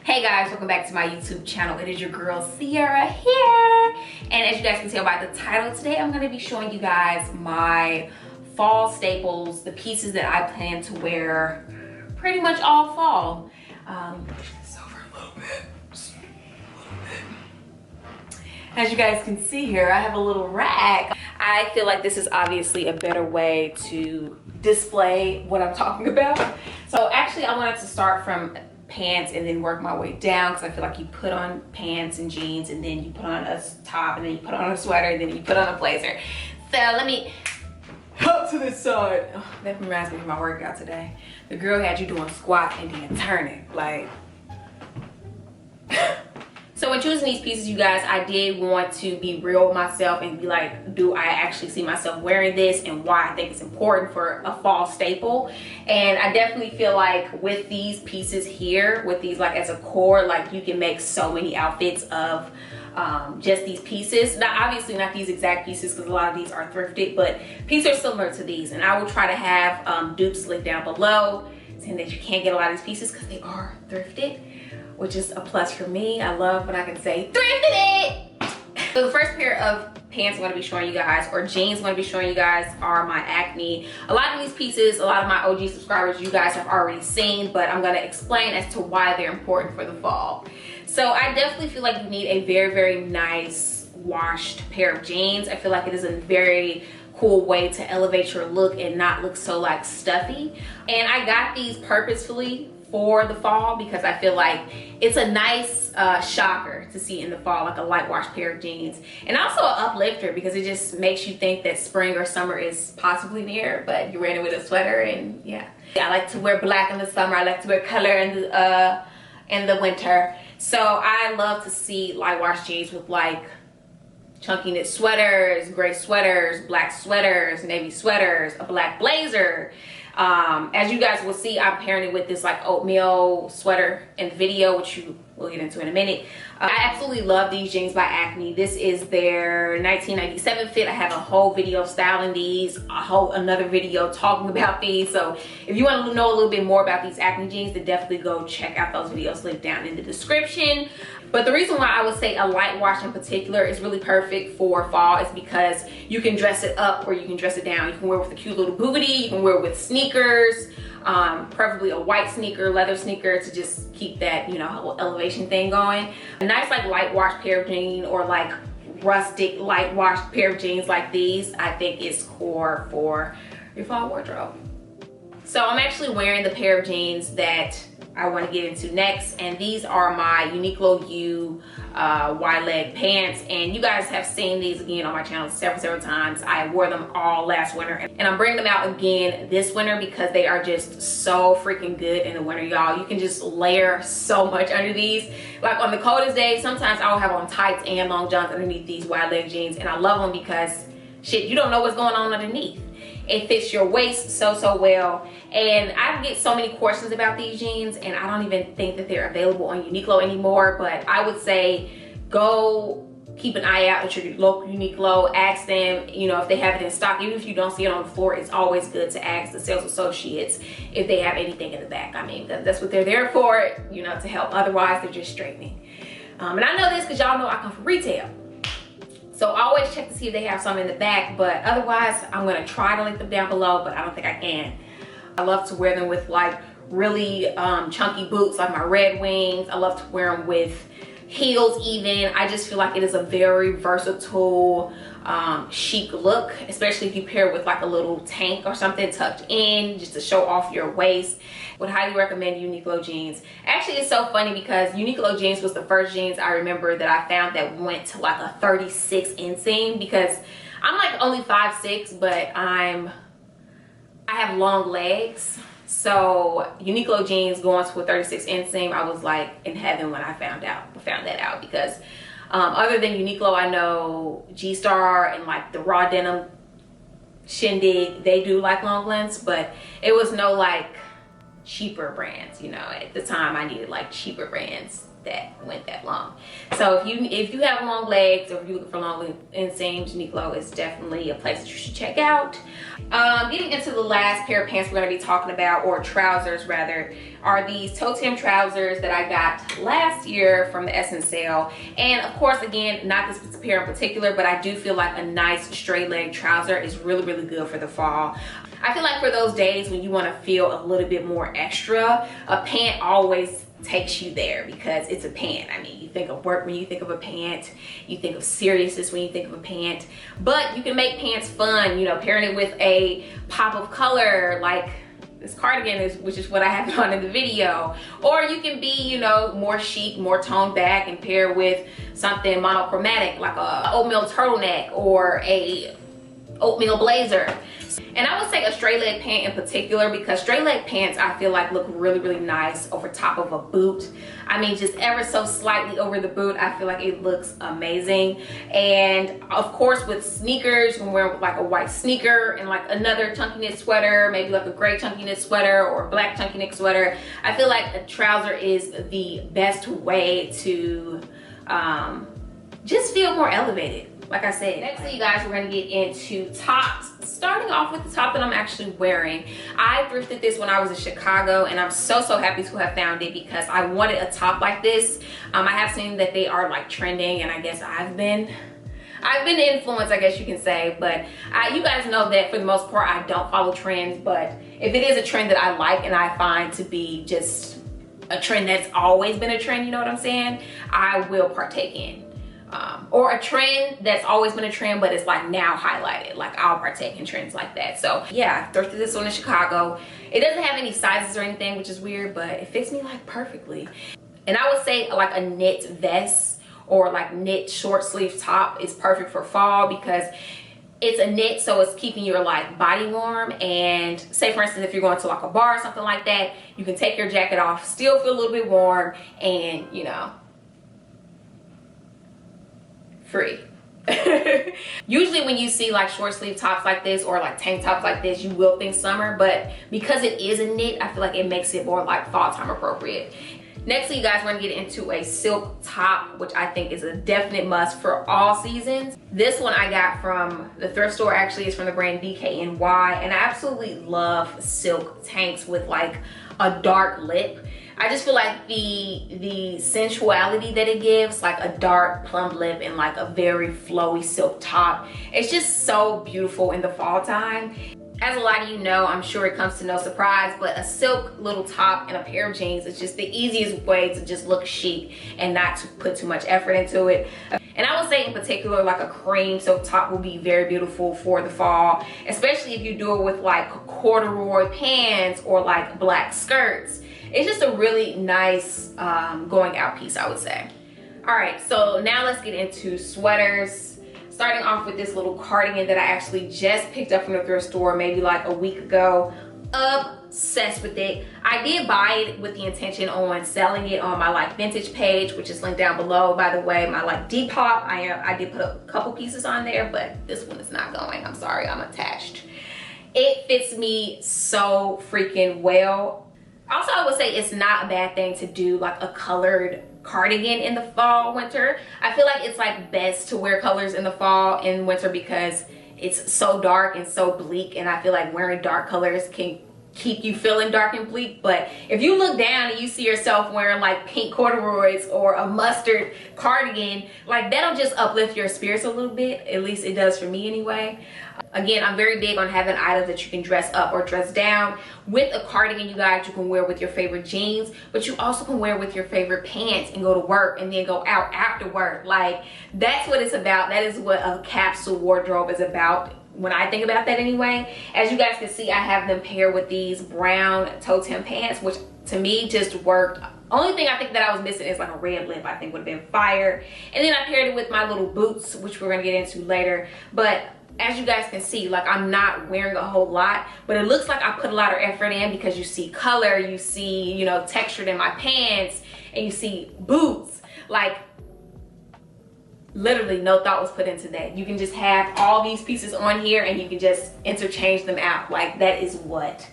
Hey guys, welcome back to my YouTube channel. It is your girl Sierra here, and as you guys can tell by the title, today I'm going to be showing you guys my fall staples, the pieces that I plan to wear pretty much all fall. Push this over a little bit. As you guys can see here, I have a little rack. I feel like this is obviously a better way to display what I'm talking about. So actually I wanted to start from pants and then work my way down, because I feel like you put on pants and jeans and then you put on a top and then you put on a sweater and then you put on a blazer. So let me up to this side. Oh, that reminds me of my workout today. The girl had you doing squat and then turning like. So when choosing these pieces, you guys, I did want to be real with myself and be like, do I actually see myself wearing this and why I think it's important for a fall staple? And I definitely feel like with these pieces here, with these like as a core, like you can make so many outfits of just these pieces. Now obviously not these exact pieces, because a lot of these are thrifted, but pieces are similar to these. And I will try to have dupes linked down below, saying that you can't get a lot of these pieces because they are thrifted, which is a plus for me. I love when I can say thrifted it. So the first pair of pants I'm going to be showing you guys, or jeans I'm going to be showing you guys, are my Acne. A lot of these pieces, a lot of my OG subscribers, you guys have already seen, but I'm going to explain as to why they're important for the fall. So I definitely feel like you need a very, very nice washed pair of jeans. I feel like it is a very cool way to elevate your look and not look so like stuffy. And I got these purposefully for the fall because I feel like it's a nice shocker to see in the fall, like a light wash pair of jeans, and also an uplifter because it just makes you think that spring or summer is possibly near, but you're wearing it with a sweater. And yeah, I like to wear black in the summer. I like to wear color in the winter. So I love to see light wash jeans with like chunky knit sweaters, gray sweaters, black sweaters, navy sweaters, a black blazer. As you guys will see, I'm pairing it with this like oatmeal sweater in the video, which you will get into in a minute. I absolutely love these jeans by Acne. This is their 1997 fit. I have a whole video styling these, another video talking about these. So if you want to know a little bit more about these Acne jeans, then definitely go check out those videos linked down in the description. But the reason why I would say a light wash in particular is really perfect for fall is because you can dress it up or you can dress it down. You can wear it with a cute little booty, you can wear it with sneakers, preferably a white sneaker, leather sneaker, to just keep that, you know, whole elevation thing going. A nice like light wash pair of jeans, or like rustic light wash pair of jeans like these, I think is core for your fall wardrobe. So I'm actually wearing the pair of jeans that I want to get into next, and these are my Uniqlo U wide leg pants, and you guys have seen these again on my channel several times. I wore them all last winter, and I'm bringing them out again this winter because they are just so freaking good in the winter, y'all. You can just layer so much under these. Like on the coldest days, sometimes I'll have on tights and long johns underneath these wide leg jeans, and I love them because shit, you don't know what's going on underneath. It fits your waist so well. And I get so many questions about these jeans, and I don't even think that they're available on Uniqlo anymore, but I would say go keep an eye out at your local Uniqlo. Ask them, you know, if they have it in stock. Even if you don't see it on the floor, it's always good to ask the sales associates if they have anything in the back. I mean, that's what they're there for, you know, to help. Otherwise, they're just straightening. And I know this because y'all know I come from retail. So I always check to see if they have some in the back, but otherwise I'm gonna try to link them down below, but I don't think I can. I love to wear them with like really chunky boots, like my Red Wings. I love to wear them with heels even. I just feel like it is a very versatile, chic look, especially if you pair it with like a little tank or something tucked in just to show off your waist. Would highly recommend Uniqlo jeans. Actually, it's so funny because Uniqlo jeans was the first jeans I remember that I found that went to like a 36 inseam, because I'm like only 5'6", but I have long legs. So Uniqlo jeans going to a 36 inseam, I was like in heaven when I found that out, because other than Uniqlo, I know G-Star and like the Raw Denim, Shindig, they do like long lengths, but it was no like cheaper brands, you know. At the time I needed like cheaper brands that went that long. So if you have long legs, or if you're looking for long inseams, Uniqlo is definitely a place that you should check out. Getting into the last pair of pants we're going to be talking about, or trousers rather, are these toe tim trousers that I got last year from the Essence sale. And of course, again, not this pair in particular, but I do feel like a nice straight leg trouser is really, really good for the fall. I feel like for those days when you want to feel a little bit more extra, a pant always takes you there because it's a pant. I mean, you think of work when you think of a pant, you think of seriousness when you think of a pant, but you can make pants fun, you know, pairing it with a pop of color like this cardigan, which is what I have on in the video. Or you can be, you know, more chic, more toned back, and pair with something monochromatic like a oatmeal turtleneck or a oatmeal blazer. And I would say a straight leg pant in particular, because straight leg pants I feel like look really, really nice over top of a boot. I mean, just ever so slightly over the boot, I feel like it looks amazing. And of course with sneakers, you can wear like a white sneaker and like another chunky knit sweater, maybe like a gray chunky knit sweater or a black chunky knit sweater. I feel like a trouser is the best way to just feel more elevated. Like I said, next, you guys, we're going to get into tops. Starting off with the top that I'm actually wearing. I thrifted this when I was in Chicago, and I'm so happy to have found it because I wanted a top like this. I have seen that they are like trending, and I guess I've been influenced, I guess you can say. But you guys know that for the most part I don't follow trends, but if it is a trend that I like and I find to be just a trend that's always been a trend, you know what I'm saying, I will partake in. Or a trend that's always been a trend but it's like now highlighted, like I'll partake in trends like that. So yeah, I thrifted this one in Chicago. It doesn't have any sizes or anything, which is weird, but it fits me like perfectly. And I would say like a knit vest or like knit short sleeve top is perfect for fall because it's a knit, so it's keeping your like body warm. And say for instance, if you're going to like a bar or something like that, you can take your jacket off, still feel a little bit warm, and you know, free. Usually when you see like short sleeve tops like this or like tank tops like this, you will think summer, but because it is a knit, I feel like it makes it more like fall time appropriate. Next, you guys, we're gonna get into a silk top, which I think is a definite must for all seasons. This one I got from the thrift store. Actually, it's from the brand DKNY, and I absolutely love silk tanks with like a dark lip. I just feel like the sensuality that it gives, like a dark plum lip and like a very flowy silk top, it's just so beautiful in the fall time. As a lot of you know, I'm sure it comes to no surprise, but a silk little top and a pair of jeans is just the easiest way to just look chic and not to put too much effort into it. And I would say in particular, like a cream silk top will be very beautiful for the fall, especially if you do it with like corduroy pants or like black skirts. It's just a really nice going out piece, I would say. All right, so now let's get into sweaters. Starting off with this little cardigan that I actually just picked up from the thrift store maybe like a week ago. Obsessed with it. I did buy it with the intention on selling it on my like vintage page, which is linked down below, by the way. My like Depop, I did put a couple pieces on there, but this one is not going. I'm sorry, I'm attached. It fits me so freaking well. Also, I would say it's not a bad thing to do like a colored cardigan in the fall, winter. I feel like it's like best to wear colors in the fall and winter because it's so dark and so bleak, and I feel like wearing dark colors can keep you feeling dark and bleak. But if you look down and you see yourself wearing like pink corduroys or a mustard cardigan, like that'll just uplift your spirits a little bit. At least it does for me anyway. Again, I'm very big on having items that you can dress up or dress down. With a cardigan, you guys, you can wear with your favorite jeans, but you also can wear with your favorite pants and go to work and then go out after work. Like, that's what it's about. That is what a capsule wardrobe is about, when I think about that anyway. As you guys can see, I have them paired with these brown toe tim pants, which to me just worked. Only thing I think that I was missing is like a red lip. I think would have been fire. And then I paired it with my little boots, which we're gonna get into later. But as you guys can see, like I'm not wearing a whole lot, but it looks like I put a lot of effort in because you see color, you see, you know, textured in my pants, and you see boots. Like, literally no thought was put into that. You can just have all these pieces on here and you can just interchange them out. Like, that's what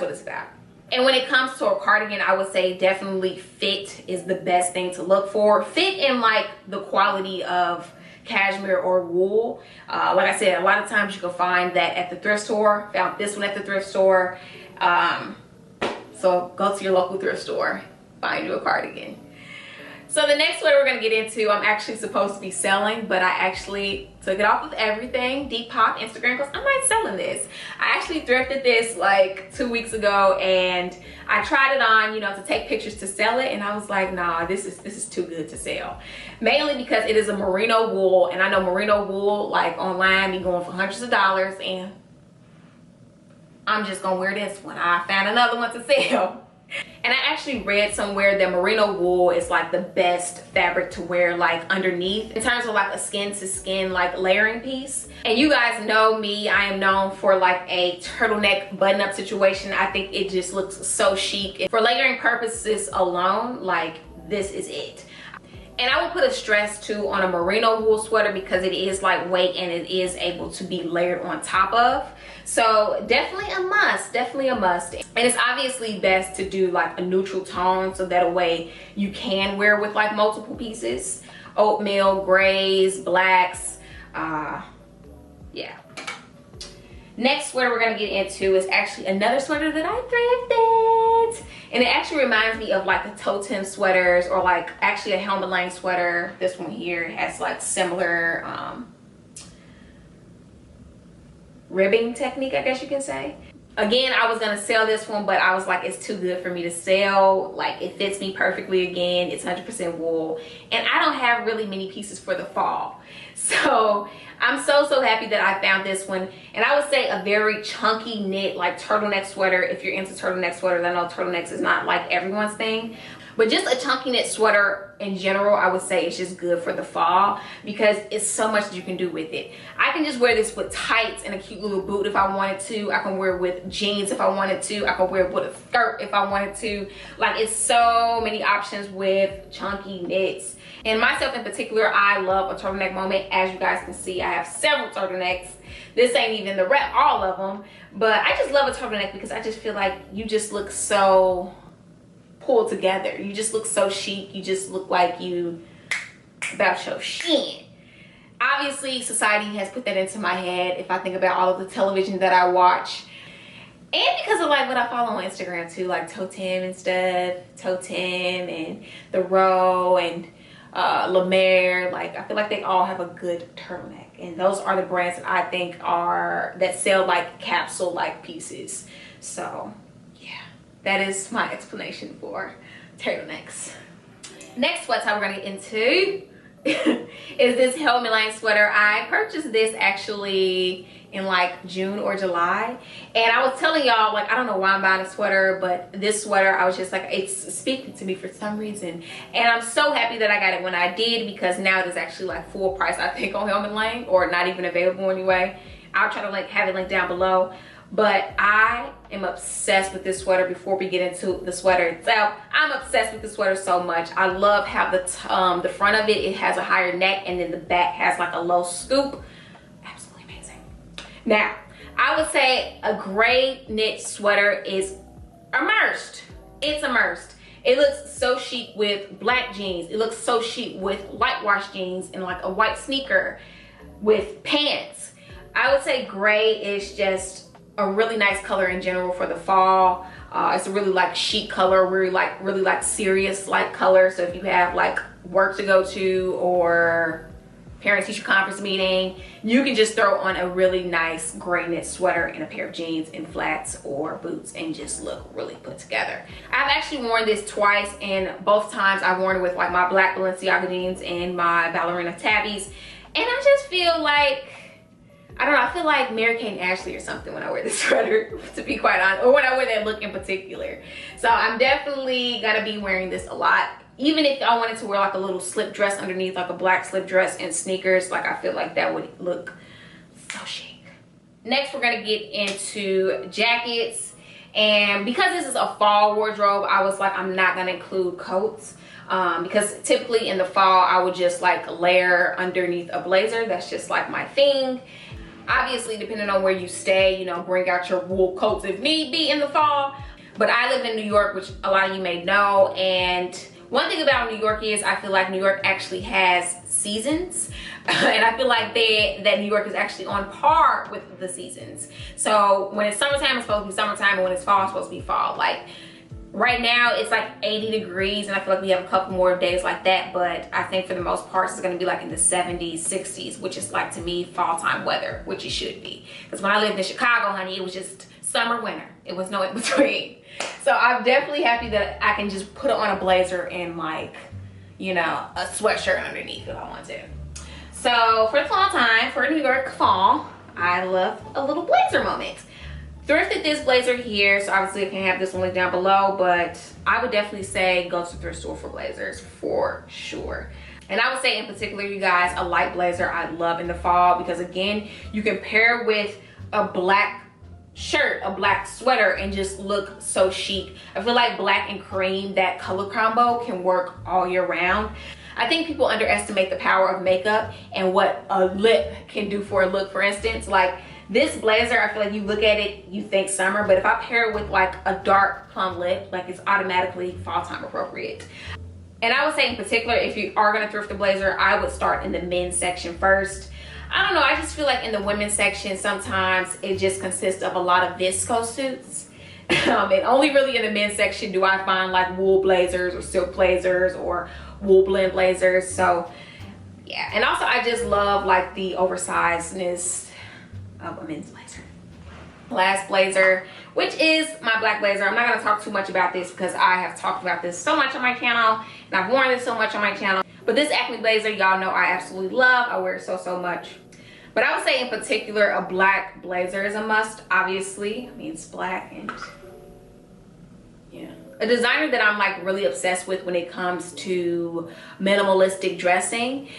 it's about. And when it comes to a cardigan, I would say definitely fit is the best thing to look for. Fit in like the quality of cashmere or wool. Like I said, a lot of times you can find that at the thrift store. Found this one at the thrift store. So go to your local thrift store, find you a cardigan. So the next sweater we're gonna get into, I'm actually supposed to be selling, but I actually took it off of everything, Depop, Instagram, because I'm not selling this. I actually thrifted this like 2 weeks ago, and I tried it on, you know, to take pictures to sell it, and I was like, nah, this is too good to sell. Mainly because it is a merino wool, and I know merino wool, like online, be going for hundreds of dollars, and I'm just gonna wear this one. I found another one to sell. And I actually read somewhere that merino wool is like the best fabric to wear like underneath in terms of like a skin to skin like layering piece. And you guys know me, I am known for like a turtleneck button up situation. I think it just looks so chic. And for layering purposes alone, like this is it. And I will put a stress too on a merino wool sweater because it is lightweight and it is able to be layered on top of. So definitely a must, definitely a must. And it's obviously best to do like a neutral tone so that way you can wear with like multiple pieces. Oatmeal, grays, blacks, yeah. Next sweater we're gonna get into is actually another sweater that I thrifted. And it actually reminds me of like the totem sweaters or like actually a Helmut Lang sweater. This one here has like similar ribbing technique, I guess you can say. Again, I was gonna sell this one, but I was like, it's too good for me to sell. Like it fits me perfectly again. It's 100% wool. And I don't have really many pieces for the fall. So I'm so happy that I found this one. And I would say a very chunky knit, like turtleneck sweater. If you're into turtleneck sweaters, I know turtlenecks is not like everyone's thing. But just a chunky knit sweater in general, I would say it's just good for the fall because it's so much that you can do with it. I can just wear this with tights and a cute little boot if I wanted to. I can wear it with jeans if I wanted to. I can wear it with a skirt if I wanted to. Like it's so many options with chunky knits. And myself in particular, I love a turtleneck moment. As you guys can see, I have several turtlenecks. This ain't even the rep, all of them. But I just love a turtleneck because I just feel like you just look so pulled together. You just look so chic. You just look like you about your shit. Obviously, society has put that into my head if I think about all of the television that I watch. And because of like what I follow on Instagram too, like Totem and stuff. Totem and The Row and La Mer. Like I feel like they all have a good turtleneck. And those are the brands that I think are, that sell like capsule like pieces. So yeah, that is my explanation for turtlenecks. Next sweater we're gonna get into is this Helmut Lang sweater. I purchased this actually in like June or July, and I was telling y'all, like, I don't know why I'm buying a sweater, but this sweater, I was just like, it's speaking to me for some reason. And I'm so happy that I got it when I did, because now it is actually like full price, I think, on Helmut Lang, or not even available anyway. I'll try to like have it linked down below. But I am obsessed with this sweater. Before we get into the sweater itself, I'm obsessed with the sweater so much. I love how the front of it has a higher neck, and then the back has like a low scoop. Absolutely amazing. Now, I would say a gray knit sweater is immersed. It's immersed. It looks so chic with black jeans. It looks so chic with light wash jeans and like a white sneaker with pants. I would say gray is just a really nice color in general for the fall. It's a really like chic color, really like serious like color. So if you have like work to go to or parent teacher conference meeting, you can just throw on a really nice gray knit sweater and a pair of jeans and flats or boots and just look really put together. I've actually worn this twice, and both times I've worn it with like my black Balenciaga jeans and my ballerina tabbies, and I just feel like, I don't know, I feel like Mary-Kate and Ashley or something when I wear this sweater, to be quite honest, or when I wear that look in particular. So I'm definitely gonna be wearing this a lot. Even if I wanted to wear like a little slip dress underneath, like a black slip dress and sneakers, like I feel like that would look so chic. Next, we're gonna get into jackets. And because this is a fall wardrobe, I was like, I'm not gonna include coats. Because typically in the fall, I would just like layer underneath a blazer. That's just like my thing. Obviously, depending on where you stay, you know, bring out your wool coats if need be in the fall. But I live in New York, which a lot of you may know, and one thing about New York is I feel like New York actually has seasons. And I feel like that New York is actually on par with the seasons. So when it's summertime, it's supposed to be summertime, and when it's fall, it's supposed to be fall. Like right now, it's like 80 degrees, and I feel like we have a couple more days like that, but I think for the most part, it's gonna be like in the 70s, 60s, which is like, to me, fall time weather, which it should be. Because when I lived in Chicago, honey, it was just summer, winter. It was no in between. So I'm definitely happy that I can just put on a blazer and like, you know, a sweatshirt underneath if I want to. So for the fall time, for New York fall, I love a little blazer moment. Thrifted this blazer here, so obviously I can have this one linked down below, but I would definitely say go to the thrift store for blazers for sure. And I would say in particular, you guys, a light blazer I love in the fall, because again, you can pair with a black shirt, a black sweater, and just look so chic. I feel like black and cream, that color combo, can work all year round. I think people underestimate the power of makeup and what a lip can do for a look. For instance, like this blazer, I feel like you look at it, you think summer, but if I pair it with like a dark plum lip, like it's automatically fall time appropriate. And I would say in particular, if you are gonna thrift a blazer, I would start in the men's section first. I don't know, I just feel like in the women's section, sometimes it just consists of a lot of visco suits. And only really in the men's section do I find like wool blazers or silk blazers or wool blend blazers. So yeah, and also I just love like the oversizedness of a men's blazer. Last blazer, which is my black blazer. I'm not going to talk too much about this because I have talked about this so much on my channel, and I've worn this so much on my channel. But this Acne blazer, y'all know I absolutely love. I wear it so much. But I would say in particular, a black blazer is a must. Obviously, I mean, it's black, and yeah. A designer that I'm like really obsessed with when it comes to minimalistic dressing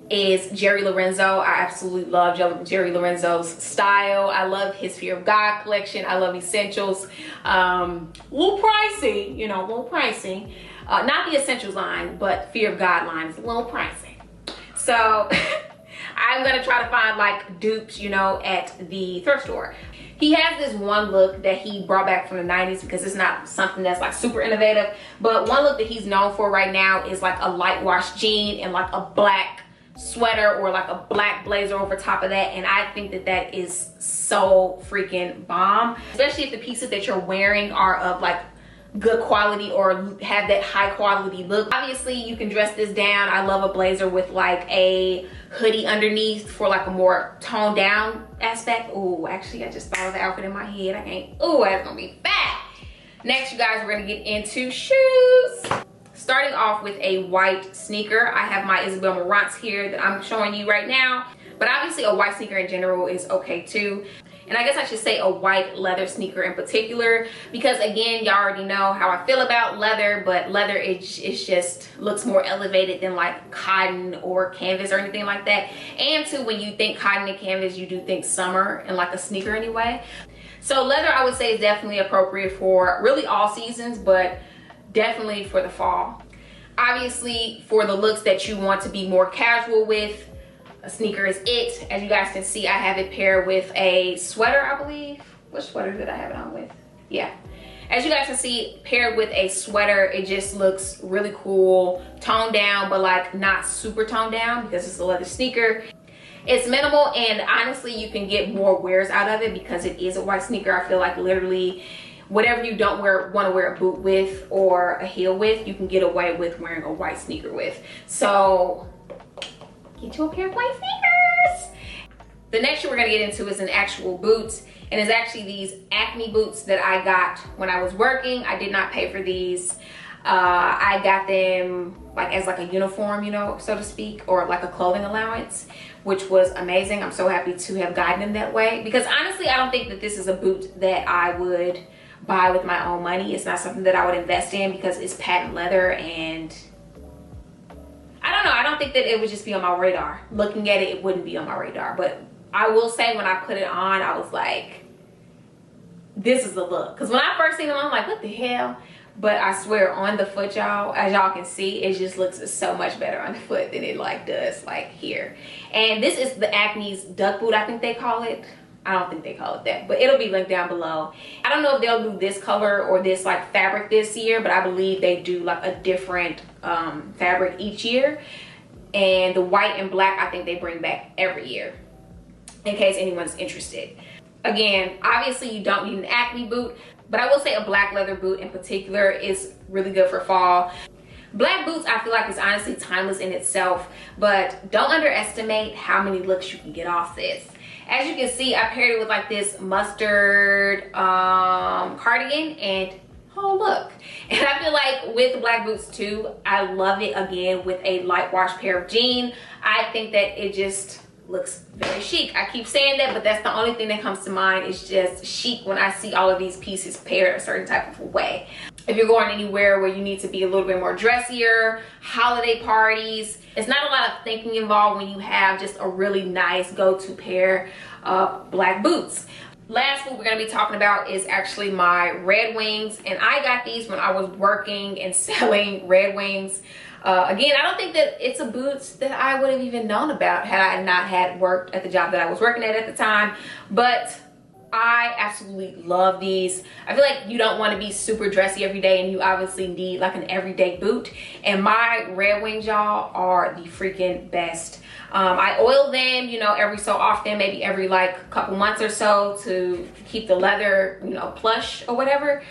is Jerry Lorenzo. I absolutely love Jerry Lorenzo's style. I love his Fear of God collection. I love Essentials. A little pricey, you know, a little pricey. Not the Essentials line, but Fear of God line is a little pricey. So I'm gonna try to find like dupes, you know, at the thrift store. He has this one look that he brought back from the 90s, because it's not something that's like super innovative, but one look that he's known for right now is like a light wash jean and like a black sweater or like a black blazer over top of that. And I think that that is so freaking bomb, especially if the pieces that you're wearing are of like good quality or have that high quality look. Obviously you can dress this down. I love a blazer with like a hoodie underneath for like a more toned down aspect. Oh, actually I just thought of the outfit in my head. I can't. Oh, that's gonna be fat. Next, you guys, we're gonna get into shoes. Starting off with a white sneaker. I have my Isabel Marant's here that I'm showing you right now, but obviously a white sneaker in general is okay too. And I guess I should say a white leather sneaker in particular, because again, y'all already know how I feel about leather, but leather, it just looks more elevated than like cotton or canvas or anything like that. And too, when you think cotton and canvas, you do think summer and like a sneaker anyway. So leather, I would say, is definitely appropriate for really all seasons, but definitely for the fall. Obviously, for the looks that you want to be more casual with, a sneaker is it. As you guys can see, I have it paired with a sweater, I believe. What sweater did I have it on with? Yeah. As you guys can see, paired with a sweater, it just looks really cool. Toned down, but like not super toned down, because it's a leather sneaker. It's minimal, and honestly, you can get more wears out of it because it is a white sneaker. I feel like literally whatever you don't want to wear a boot with or a heel with, you can get away with wearing a white sneaker with. So get you a pair of white sneakers. The next shoe we're gonna get into is an actual boot, and it's actually these Acne boots that I got when I was working. I did not pay for these. I got them like as like a uniform, you know, so to speak, or like a clothing allowance, which was amazing. I'm so happy to have gotten them that way, because honestly, I don't think that this is a boot that I would buy with my own money. It's not something that I would invest in because it's patent leather, and I don't know, I don't think that it would just be on my radar. Looking at it, it wouldn't be on my radar. But I will say, when I put it on, I was like, this is the look. Because when I first seen them, I'm like, what the hell? But I swear, on the foot, y'all, as y'all can see, it just looks so much better on the foot than it like does like here. And this is the Acne's duck boot, I think they call it. I don't think they call it that, but it'll be linked down below. I don't know if they'll do this color or this like fabric this year, but I believe they do like a different fabric each year. And the white and black, I think they bring back every year, in case anyone's interested. Again, obviously you don't need an Acme boot, but I will say a black leather boot in particular is really good for fall. Black boots, I feel like, is honestly timeless in itself, but don't underestimate how many looks you can get off this. As you can see, I paired it with like this mustard cardigan, and oh look. And I feel like with the black boots too, I love it again with a light wash pair of jeans. I think that it just looks very chic. I keep saying that, but that's the only thing that comes to mind. Is just chic when I see all of these pieces paired a certain type of a way. If you're going anywhere where you need to be a little bit more dressier, holiday parties, it's not a lot of thinking involved when you have just a really nice go-to pair of black boots. Last boot we're going to be talking about is actually my Red Wings, and I got these when I was working and selling Red Wings. Again, I don't think that it's a boots that I would have even known about had I not had worked at the job that I was working at the time, but I absolutely love these. I feel like you don't want to be super dressy every day, and you obviously need like an everyday boot, and my Red Wings, y'all, are the freaking best. I oil them, you know, every so often, maybe every like couple months or so, to keep the leather, you know, plush or whatever.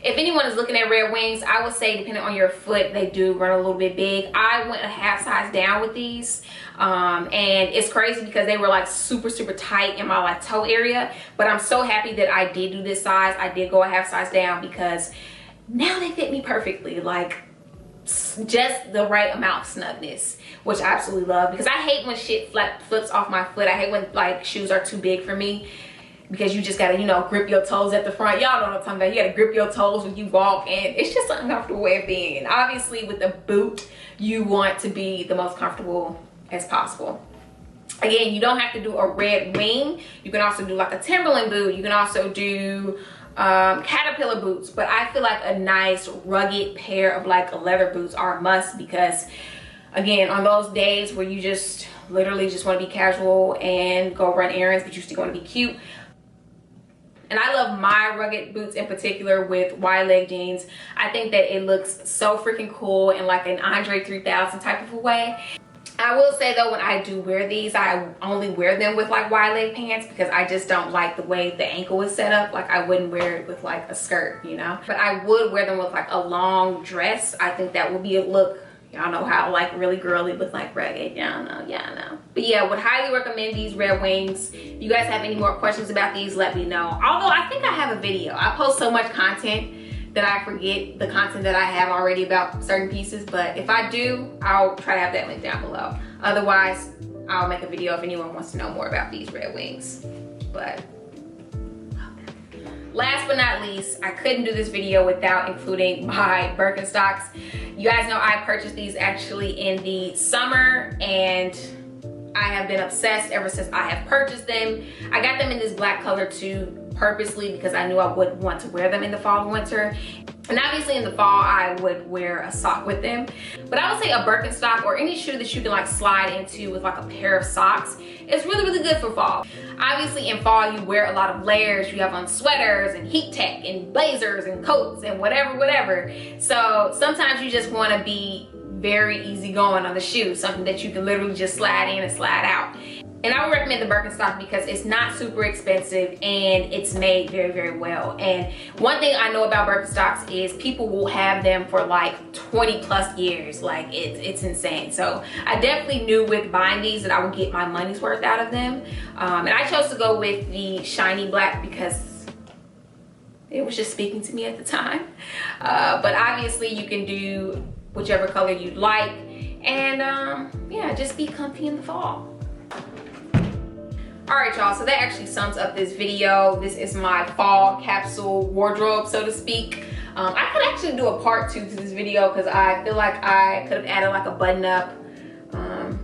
If anyone is looking at Red Wings, I would say depending on your foot, they do run a little bit big. I went a half size down with these, and it's crazy because they were like super tight in my like toe area, but I'm so happy that I did do this size. I did go a half size down because now they fit me perfectly, like just the right amount of snugness, which I absolutely love, because I hate when shit flips off my foot. I hate when like shoes are too big for me, because you just gotta, you know, grip your toes at the front. Y'all know what I'm talking about. You gotta grip your toes when you walk, and it's just an uncomfortable way of being. And obviously with the boot, you want to be the most comfortable as possible. Again, you don't have to do a Red Wing. You can also do like a Timberland boot. You can also do Caterpillar boots, but I feel like a nice rugged pair of like leather boots are a must, because again, on those days where you just literally just want to be casual and go run errands, but you still want to be cute. And I love my rugged boots in particular with wide leg jeans. I think that it looks so freaking cool in like an Andre 3000 type of a way. I will say though, when I do wear these, I only wear them with like wide leg pants, because I just don't like the way the ankle is set up. Like I wouldn't wear it with like a skirt, you know, but I would wear them with like a long dress. I think that would be a look. Y'all know how like really girly with like rugged. Y'all know. But yeah, would highly recommend these Red Wings. If you guys have any more questions about these, let me know. Although I think I have a video. I post so much content that I forget the content that I have already about certain pieces. But if I do, I'll try to have that link down below. Otherwise, I'll make a video if anyone wants to know more about these Red Wings. But last but not least, I couldn't do this video without including my Birkenstocks. You guys know I purchased these actually in the summer, and I have been obsessed ever since I have purchased them. I got them in this black color too, purposely because I knew I wouldn't want to wear them in the fall and winter. And obviously in the fall, I would wear a sock with them. But I would say a Birkenstock or any shoe that you can like slide into with like a pair of socks is really good for fall. Obviously in fall, you wear a lot of layers. You have on sweaters and heat tech and blazers and coats and whatever. So sometimes you just want to be very easygoing on the shoe, something that you can literally just slide in and slide out. And I would recommend the Birkenstock because it's not super expensive and it's made very well. And one thing I know about Birkenstocks is people will have them for like 20+ years. Like it's insane. So I definitely knew with buying these that I would get my money's worth out of them. And I chose to go with the shiny black because it was just speaking to me at the time. But obviously you can do whichever color you'd like. And yeah, just be comfy in the fall. All right, y'all, so that actually sums up this video. This is my fall capsule wardrobe, so to speak. I could actually do a part 2 to this video because I feel like I could have added like a button up,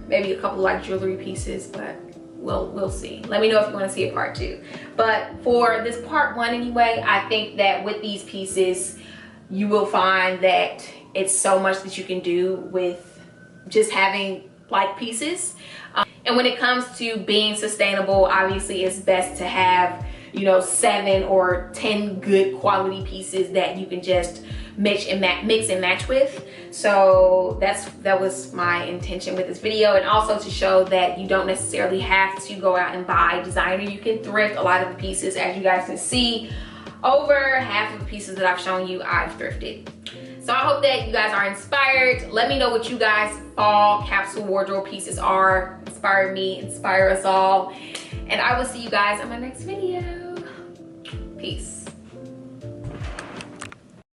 maybe a couple like jewelry pieces, but we'll see. Let me know if you want to see a part 2. But for this part 1 anyway, I think that with these pieces, you will find that it's so much that you can do with just having like pieces. And when it comes to being sustainable, obviously it's best to have, you know, 7 or 10 good quality pieces that you can just mix and match with. So that was my intention with this video, and also to show that you don't necessarily have to go out and buy designer. You can thrift a lot of the pieces. As you guys can see, over half of the pieces that I've shown you, I've thrifted. So I hope that you guys are inspired. Let me know what you guys' fall capsule wardrobe pieces are. Inspire me, inspire us all. And I will see you guys on my next video. Peace.